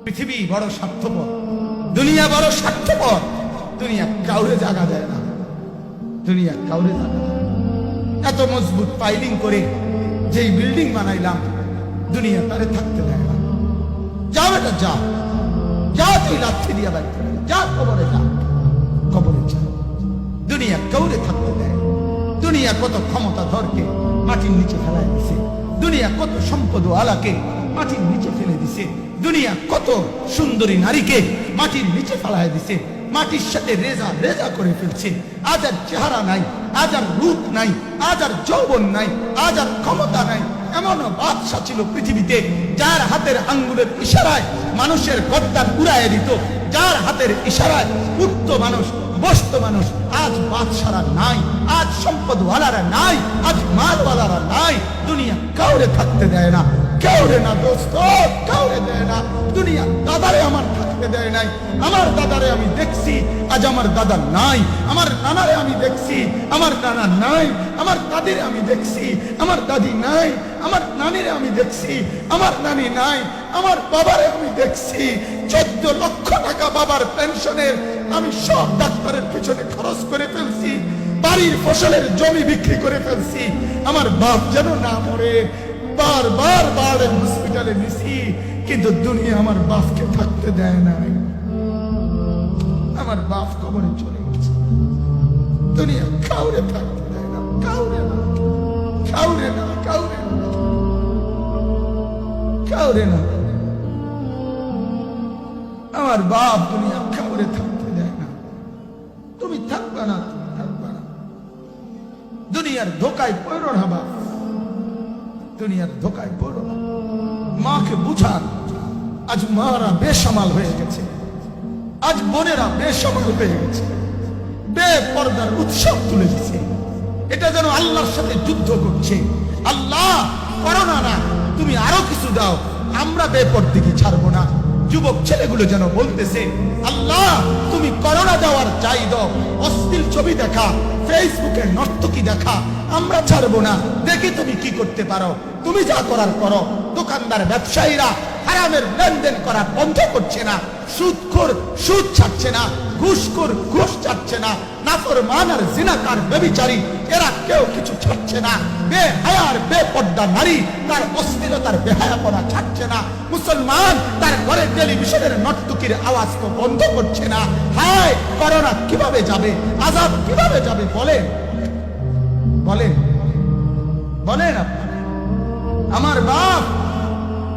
পৃথিবী বড় স্বার্থপর, দুনিয়া বড় স্বার্থপর। দুনিয়া কাউরে জায়গা দেয় না, দুনিয়া কাউরে জায়গা দেয় না। এত মজবুত পাইলিং করে যেই বিল্ডিং বানাইলাম, দুনিয়া তারে থাকতে দেয় না। যা বেটা যা, যা তুই লাথি দিয়া বাইর করে যা, কবরে যা, কবরে যা। দুনিয়া কাউরে থাকতে দেয়। দুনিয়া কত ক্ষমতাধরকে মাটির নিচে ফেলায় দিছে, দুনিয়া কত সম্পদ আলাকে মাটির নিচে ফেলে দিছে, দুনিয়া কত সুন্দরী নারীকে মাটির নিচে ফেলায় দিছে, মাটির সাথে রেজা রেজা করে ফেলছে। আজ আর চেহারা নাই, আজ আর রূপ নাই, আজ আর যৌবন নাই, আজ আর ক্ষমতা নাই। এমন বাদশা ছিল পৃথিবীতে যার হাতের আঙ্গুলের ইশারায় মানুষের গদ্দার উড়াইয়া দিত, যার হাতের ইশারায় উঠত মানুষ, বসত মানুষ। আজ বাদশারা নাই, আজ সম্পদওয়ালারা নাই, আজ মালওয়ালারা নাই। দুনিয়া কাউরে থাকতে দেয় না, কাউরে না দোস্ত, কাউরে দেয় না। দুনিয়া দাদারে আমার থাকতে দেয় নাই। আমার দাদারে আমি দেখছি, আজ আমার দাদা নাই। আমার নানারে আমি দেখছি, আমার নানা নাই। আমার দাদিরে আমি দেখছি, আমার দাদি নাই। আমার নানিরে আমি দেখছি, আমার নানি নাই। আমার বাবারে আমি দেখছি, 14 লক্ষ টাকা বাবার পেনশনের আমি সব ডাক্তারের পিছনে খরচ করে ফেলছি, বাড়ির ফসলের জমি বিক্রি করে ফেলছি। আমার বাপ যেন না মরে বারবার বারের হসপিটালে নিছি, কিন্তু দুনিয়া আমার বাপকে থাকতে দেয় নাই। আমার বাপ কবরে চলে গেছে। দুনিয়া কাউরে থাকতে দেয় না, কাউরে না, কাউরে না, কাউরে না, কাউরে না। আমার বাপ দুনিয়া কাউরে থাকতে দেয় না। তুমি থাকবা না, তুমি থাকবা না। দুনিয়ার ধোকায় পড়ো না বাপ, দুনিয়ার ধোকায় পড়ো না। মাকে বুঝান, আজ মারা বেসামাল হয়ে গেছে, আজ বোনেরা বেসামাল হয়ে গেছে, বেপরদার উৎসব তুলে দিচ্ছে। এটা যেন আল্লাহর সাথে যুদ্ধ করছে। আল্লাহ করো না, তুমি আরো কিছু দাও, আমরা বেপরদিকে ছাড়বো না। যুবক ছেলেগুলো যেন বলতেছে, আল্লাহ তুমি করোনা দেওয়ার চাই দাও। অশ্লীল ছবি দেখা, ফেসবুকে নর্তকী দেখা, আমরা ছাড়বো না। দেখি তুমি কি করতে পারো, তুমি যা করার করো। দোকানদার ব্যবসায়ীরা হারামের লেনদেন করা বন্ধ করছে না, সুদখোর সুদ ছাড়ছে না, ঘুষখোর ঘুষ ছাড়ছে না, নাফরমান আর জিনাকার ব্যভিচারী এরা কেউ কিছু ছাড়ছে না। বেহায়ার বেপর্দা নারী তার অশ্লীলতার বেহায়াপনা ছাড়ছে না। মুসলমান তার ঘরে টেলিভিশনের নর্তকীর আওয়াজ তো বন্ধ করছে না। হায় করোনা কিভাবে যাবে, আযাব কিভাবে যাবে বলেন, বলেন, বলেন আপনি। আমার বাপ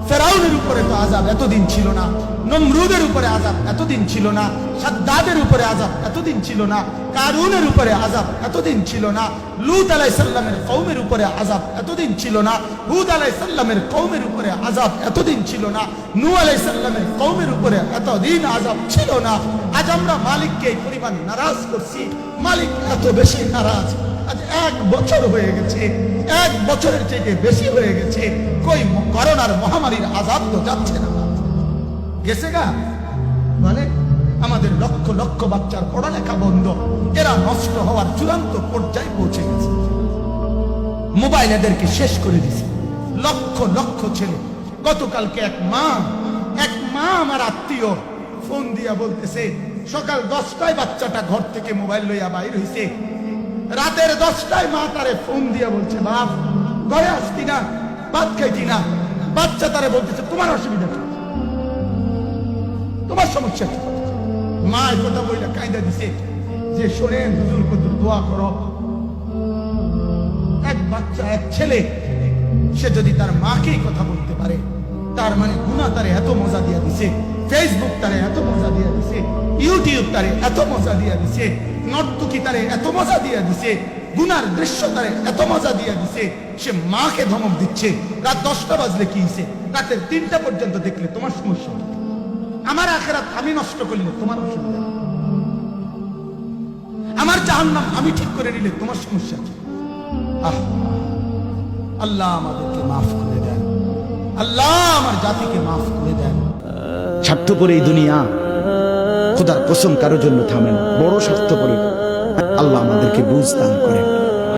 ফেরাউনের উপরে তো আযাব এতদিন ছিল না, নমরুদের উপরে আযাব এতদিন ছিল না, সাদ্দাদের উপরে আযাব এতদিন ছিল না, কারুনের উপরে আযাব এতদিন ছিল না, লূত আলাইহিস সালামের কওমের উপরে আযাব এতদিন ছিল না, হুদ আলাইহিস সালামের কওমের উপরে আযাব এতদিন ছিল না, নূহ আলাইহিস সালামের কওমের উপরে এতদিন আযাব ছিল না। আজ আমরা মালিককে এই পরিমাণ নারাজ করছি, মালিক এত বেশি নারাজ। আজ 1 বছর হয়ে গেছে, 1 বছরের থেকে বেশি হয়ে গেছে, কই করোনার মহামারীর আযাব তো যাচ্ছে না, গেছে গা। মানে আমাদের লক্ষ লক্ষ বাচ্চার পড়ালেখা বন্ধ, এরা নষ্ট হওয়ার চূড়ান্ত পর্যায়ে পৌঁছে গেছে। মোবাইল এদেরকে শেষ করে দিছে। লক্ষ লক্ষ ছেলে, গতকালকে এক মা আমার আত্মীয় ফোন দিয়া বলতেছে, সকাল 10টায় বাচ্চাটা ঘর থেকে মোবাইল লইয়া বাইর হইছে, রাতের 10টায় মা তারে ফোন দিয়া বলছে, বাপ ঘরে আসতি না, ভাত খাইতি না। বাচ্চা তারে বলতেছে, তোমার অসুবিধা কি, তোমার সমস্যা কি? মা এই কথা বইলা কায়দা দিছে যে শোনেন হুজুর কত দোয়া করো। এক বাচ্চা, এক ছেলে, সে যদি তার মাকেই কথা বলতে পারে, তার মানে গুনাহ তারে এত মজা দিয়া দিছে, ফেসবুক তারে এত মজা দিয়া দিছে, ইউটিউব তারে এত মজা দিয়া দিছে, নর্তকী তারে এত মজা দিয়া দিছে, গুনার দৃশ্য তারে এত মজা দিয়া দিছে, সে মাকে ধমক দিচ্ছে। রাত 10টা বাজলে কি হইছে, রাতের 3টা পর্যন্ত দেখলে তোমার সমস্যা, আমার আখিরাত আমি নষ্ট করলে তোমার অসুবিধা, আমার জাহান্নাম আমি ঠিক করে নিলে তোমার সমস্যা কি? আল্লাহ আমাদেরকে মাফ করে দেন, আল্লাহ আমার জাতিকে মাফ করে দেন। স্বার্থপর এই দুনিয়া, খোদার কসম কারোর জন্য থামে না, বড় স্বার্থপর। আল্লাহ আমাদেরকে বুঝ দান করে।